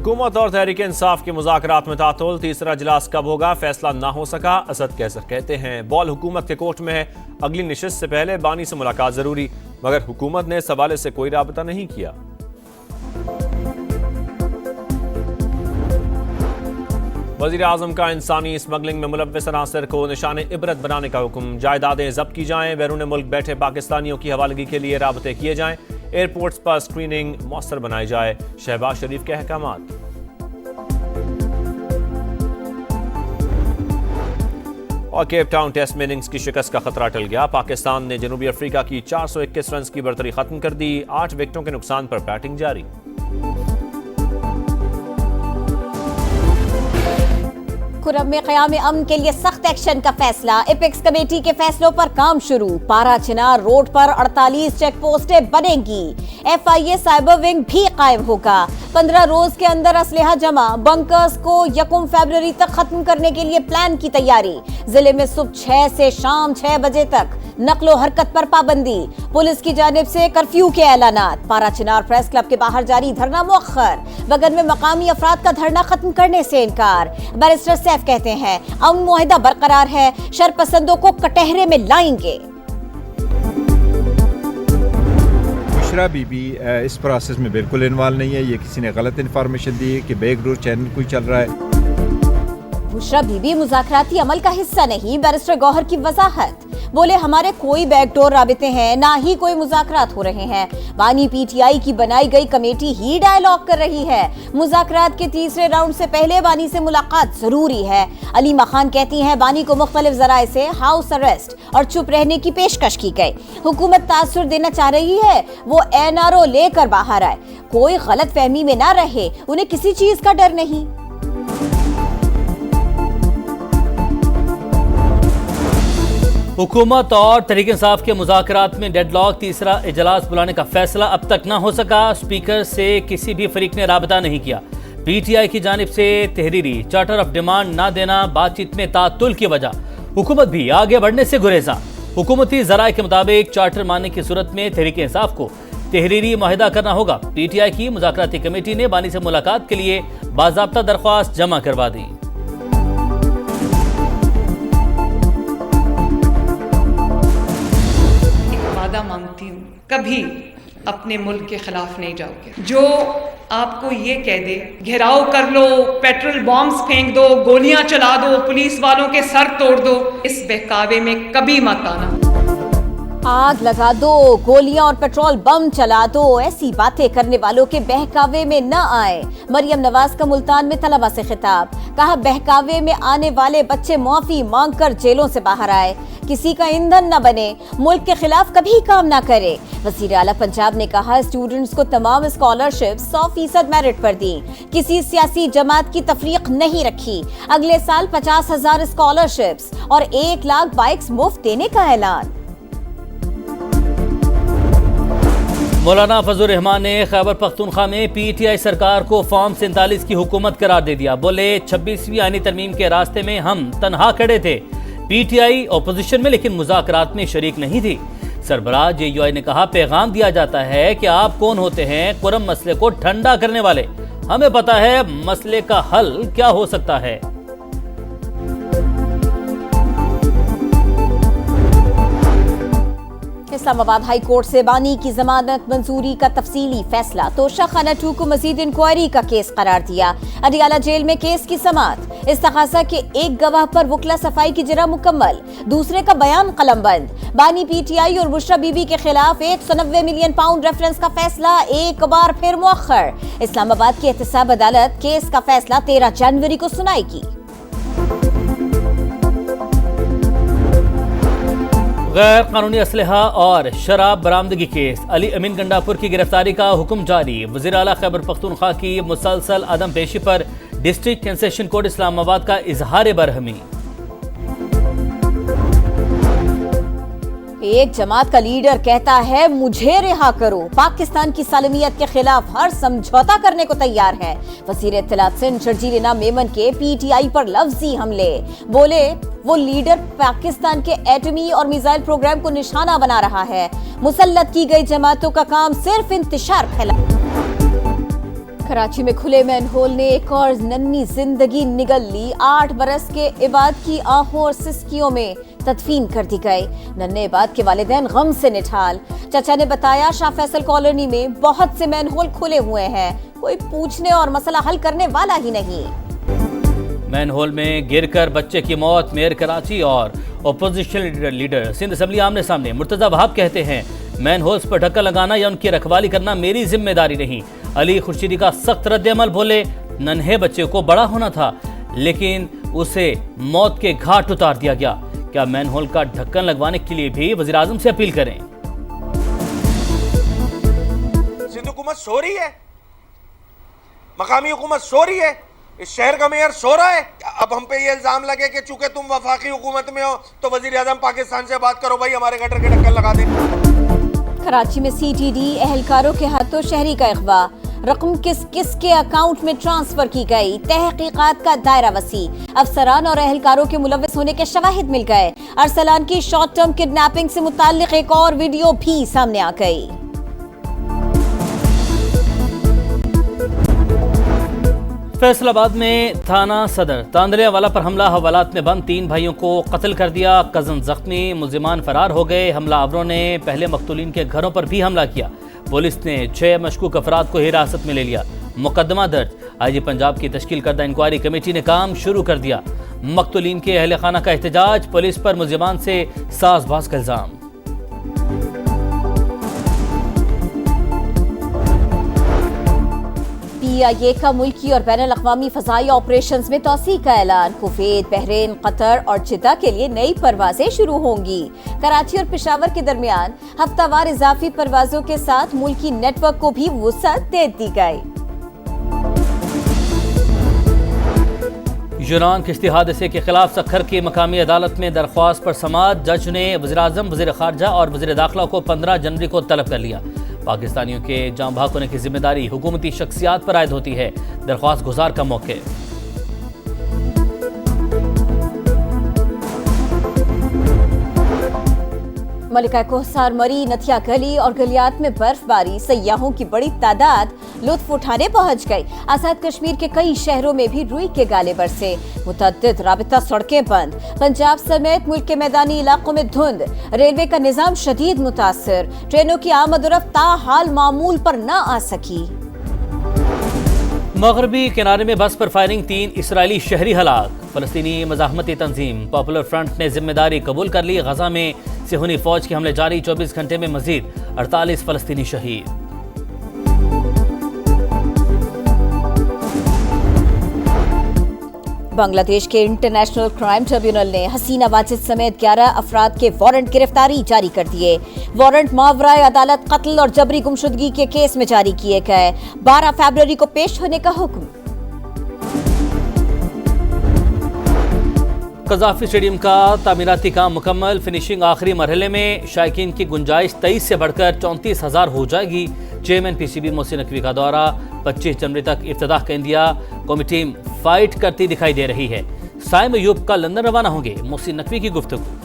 हुकूमत और तहरीक इंसाफ के मुज़ाकरात में तातुल, तीसरा इजलास कब होगा, फैसला ना हो सका। असद कैसर कहते हैं बॉल हुकूमत के कोर्ट में है, अगली नशिस्त से पहले बानी से मुलाकात जरूरी, मगर हुकूमत ने इस हवाले से कोई राबता नहीं किया। वज़ीर आज़म का इंसानी स्मगलिंग में मुलव्वस अनासर को निशान इबरत बनाने का हुक्म, जायदादें जब्त की जाएं, बैरून मुल्क बैठे पाकिस्तानियों की हवालगी के लिए राबते किए जाएं, एयरपोर्ट्स पर स्क्रीनिंग मौसर बनाई जाए। शहबाज शरीफ के अहकामात। और केप टाउन टेस्ट में इनिंग्स की शिकस्त का खतरा टल गया, पाकिस्तान ने जनूबी अफ्रीका की 421 रन की बर्तरी खत्म कर दी, 8 विकेटों के नुकसान पर बैटिंग जारी। खुर्रम में क़याम अमन के लिए सख्त एक्शन का फैसला, एपेक्स कमेटी के फैसलों पर काम शुरू, पारा चिनार रोड पर 48 चेक पोस्टें बनेंगी, FIA साइबर विंग भी कायम होगा, 15 रोज के अंदर असलहा जमा, बंकर्स को 1 फरवरी तक खत्म करने के लिए प्लान की तैयारी, जिले में सुबह 6 से शाम 6 बजे तक नकलो हरकत पर पाबंदी, पुलिस की जानिब से कर्फ्यू के ऐलानात, पारा चिनार प्रेस क्लब के बाहर जारी धरना मुअख्खर, बगल में मकामी अफराद का धरना खत्म करने से इनकार। बैरिस्टर सैफ कहते हैं अमन मुआहिदा बरकरार है, शरपसंदों को कटहरे में लाएंगे। बुशरा बीबी इस प्रोसेस में बिल्कुल इन्वॉल्व नहीं है, ये किसी ने गलत इन्फॉर्मेशन दी है कि बैकडोर चैनल कोई चल रहा है। बुशरा बीबी मुज़ाकराती अमल का हिस्सा नहीं, बैरिस्टर गौहर की वजाहत, बोले हमारे कोई बैकडोर राबिते हैं, ना ही कोई मुज़ाकरात हो रहे हैं, बानी PTI की बनाई गई कमेटी ही डायलॉग कर रही है, मुज़ाकरात के तीसरे राउंड से पहले बानी से मुलाकात जरूरी है। अलीमा खान कहती हैं बानी को मुख्तलिफ जराए से हाउस अरेस्ट और चुप रहने की पेशकश की गई, हुकूमत तासुर देना चाह रही है, वो NRO लेकर बाहर आए, कोई गलत फहमी में ना रहे, उन्हें किसी चीज का डर नहीं। हुकूमत और तहरीक इंसाफ के मुज़ाकरात में डेडलॉक, तीसरा इजलास बुलाने का फैसला अब तक ना हो सका, स्पीकर से किसी भी फरीक ने राबता नहीं किया, PTI की जानिब से तहरीरी चार्टर ऑफ डिमांड ना देना बातचीत में तातुल की वजह, हुकूमत भी आगे बढ़ने से गुरेजा। हुकूमती जराए के मुताबिक चार्टर मानने की सूरत में तहरीक इंसाफ को तहरीरी मुआहिदा करना होगा। PTI की मुज़ाकराती कमेटी ने बानी से मुलाकात के लिए बाज़ाब्ता दरख्वास्त जमा करवा दी। मांगती हूँ, कभी अपने मुल्क के खिलाफ नहीं जाओगे। जो आपको ये कह दे घेराव कर लो, पेट्रोल बॉम्ब्स फेंक दो, गोलियां चला दो, पुलिस वालों के सर तोड़ दो, इस बहकावे में कभी मत आना। आग लगा दो, गोलियां और पेट्रोल बम चला दो, ऐसी बातें करने वालों के बहकावे में न आए। मरियम नवाज का मुल्तान में तलबा से खिताब, कहा बहकावे में आने वाले बच्चे माफी मांगकर जेलों से बाहर आए, किसी का ईंधन न बने, मुल्क के खिलाफ कभी काम न करे। वज़ीर आला पंजाब ने कहा स्टूडेंट्स को तमाम स्कॉलरशिप 100% मेरिट पर दी, किसी सियासी जमात की तफरीक नहीं रखी, अगले साल 50,000 स्कॉलरशिप्स और 1 लाख बाइक्स मुफ्त देने का ऐलान। मौलाना फजल रहमान ने खैबर पख्तूनख्वा में PTI सरकार को फॉर्म 47 की हुकूमत करार दे दिया, बोले 26वीं आईनी तरमीम के रास्ते में हम तनहा खड़े थे, PTI अपोजिशन में लेकिन मुज़ाकरात में शरीक नहीं थी। सरबराह JUI ने कहा पैगाम दिया जाता है कि आप कौन होते हैं कुरम मसले को ठंडा करने वाले, हमें पता है मसले का हल क्या हो सकता है। इस्लामाबाद हाई कोर्ट से बानी की जमानत मंजूरी का तफसीली फैसला, तोशा खाना 2 को मजीद इंक्वायरी का केस करार दिया, अडियाला जेल में केस की समाअत, इस्तग़ासा के एक गवाह पर वकला सफाई की जरा मुकम्मल, दूसरे का बयान कलमबंद, बानी PTI और बुशरा बीबी के खिलाफ 190 मिलियन पाउंड रेफरेंस का फैसला एक बार फिर मुअख्खर, इस्लामाबाद की एहतसाब अदालत केस का फैसला 13 जनवरी को सुनाएगी। गैर कानूनी असलहा और शराब बरामदगी केस, अली अमीन गंडापुर की गिरफ्तारी का हुक्म जारी, वज़ीर आला खैबर पख्तूनख्वा की मुसलसल अदम पेशी पर डिस्ट्रिक्ट सेशन कोर्ट इस्लामाबाद का इजहार बरहमी। एक जमात का लीडर कहता है मुझे रिहा करो, पाकिस्तान की सालमियत के खिलाफ हर समझौता करने को तैयार है। वज़ीर इत्तलात सिंध शर्जील इनाम मेमन के PTI पर लफ्जी हमले, बोले वो लीडर पाकिस्तान के एटमी और मिसाइल प्रोग्राम को निशाना बना रहा है, मुसल्लत की गई जमातों का काम सिर्फ इंतशार फैला। कराची में खुले मैनहोल ने एक और नन्ही जिंदगी निगल ली। 8 बरस के इबाद की आहों और सिसकियों में तदफीन कर दी गई। नन्हे इबाद के वालिदैन गम से निठाल। चाचा ने बताया, शाह फैसल कॉलोनी में बहुत से मैनहोल खुले हुए हैं, कोई पूछने और मसला हल करने वाला ही नहीं। मैनहोल में गिरकर बच्चे की मौत। मेयर कराची और ओपोजिशन लीडर सिंध असेंबली आमने सामने। मुर्तजा वहाब कहते हैं, मैनहोल्स पर ढक्कन लगाना या उनकी रखवाली करना मेरी जिम्मेदारी नहीं। अली खुर्शीदी का सख्त रद्द-ए-अमल। बोले, नन्हे बच्चे को बड़ा होना था लेकिन उसे मौत के घाट उतार दिया गया। क्या मैनहोल का ढक्कन लगवाने के लिए भी वज़ीर आज़म से अपील करें? सिंध हुकूमत सो रही है, मकामी हुकूमत सो रही है, इस शहर का मेयर सो रहा है। अब हम पे ये इल्जाम लगे कि चूंकि तुम वफाकी हुकूमत में हो तो वज़ीर आज़म पाकिस्तान से बात करो, भाई हमारे गटर के ढक्कन लगा दें। कराची में CTD एहलकारों के हाथों शहरी का अगवा। रकम किस किस के अकाउंट में ट्रांसफर की गई। तहकीकात का दायरा वसी। अफसरान और एहलकारों के मुलव्वस होने के शवाहिद मिल गए। अरसलान की शॉर्ट टर्म किडनैपिंग से मुताल्लिक एक और वीडियो भी सामने आ गई। फैसलाबाद में थाना सदर तांदलियावाला पर हमला। हवालात में बंद 3 भाइयों को कत्ल कर दिया। कजन जख्मी, मुलजिमान फरार हो गए। हमलावरों ने पहले मकतूलीन के घरों पर भी हमला किया। पुलिस ने 6 मशकूक अफराद को हिरासत में ले लिया। मुकदमा दर्ज। IG पंजाब की तश्कील करदा इंक्वायरी कमेटी ने काम शुरू कर दिया। मकतूलीन के अहले खाना का एहतजाज। पुलिस पर मुलजिमान से साजबाज का इल्जाम। PIA का मुल्की और बैनुल अक़वामी फ़ज़ाई ऑपरेशंस में तौसी का ऐलान। कुवैत, बहरीन, कतर और जिद्दा के लिए नई परवाजें शुरू होंगी। कराची और पेशावर के दरमियान हफ्तावार इजाफी परवाजों के साथ मुल्की नेटवर्क को भी वुसअत दे दी गई। यूनान किश्ती हादसे के खिलाफ सखर की मकामी अदालत में दरख्वास्त पर समाअत। जज ने वज़ीर आज़म, वज़ीर ख़ारजा और वज़ीर दाखिला को 15 जनवरी को तलब कर लिया। पाकिस्तानियों के जाँ भाग होने की जिम्मेदारी हुकूमती शख्सियात पर आयद होती है। दरख्वास्त गुजार का मौके। मलिका कोहसार, मरी, नथिया गली और गलियात में बर्फबारी। सयाहों की बड़ी तादाद लुत्फ उठाने पहुंच गई। आजाद कश्मीर के कई शहरों में भी रुई के गाले बरसे। मुतअद्दिद राबिता सड़कें बंद। पंजाब समेत मुल्क के मैदानी इलाकों में धुंध। रेलवे का निजाम शदीद मुतासर। ट्रेनों की आमद-ओ-रफ्त ताहाल मामूल पर न आ सकी। मगरबी किनारे में बस पर फायरिंग। 3 इसराइली शहरी हलाक। फलस्तीनी मज़ाहमती तंजीम पॉपुलर फ्रंट ने जिम्मेदारी कबूल कर ली। गजा में सिहूनी फौज के हमले जारी। 24 घंटे में मजीद 48 फलस्तीनी शहीद। बांग्लादेश के इंटरनेशनल क्राइम ट्रिब्यूनल ने हसीना वाजिद समेत 11 अफराद के वारंट गिरफ्तारी जारी कर दिए। वारंट मावराए अदालत कत्ल और जबरी गुमशुदगी के केस में जारी किए गए। 12 फरवरी को पेश होने का हुक्म। कज़ाफी स्टेडियम का तामीराती काम मुकम्मल। फिनिशिंग आखिरी मरहले में। शायकीन की गुंजाइश 23 से बढ़कर 34,000 हो जाएगी। चेयरमैन PCB मोहसिन नकवी का दौरा। 25 जनवरी तक इफ्तिताह का इंदिया। कौमी टीम फाइट करती दिखाई दे रही है। साइम अयूब का लंदन रवाना होंगे। मोहसिन नकवी की गुफ्तगू।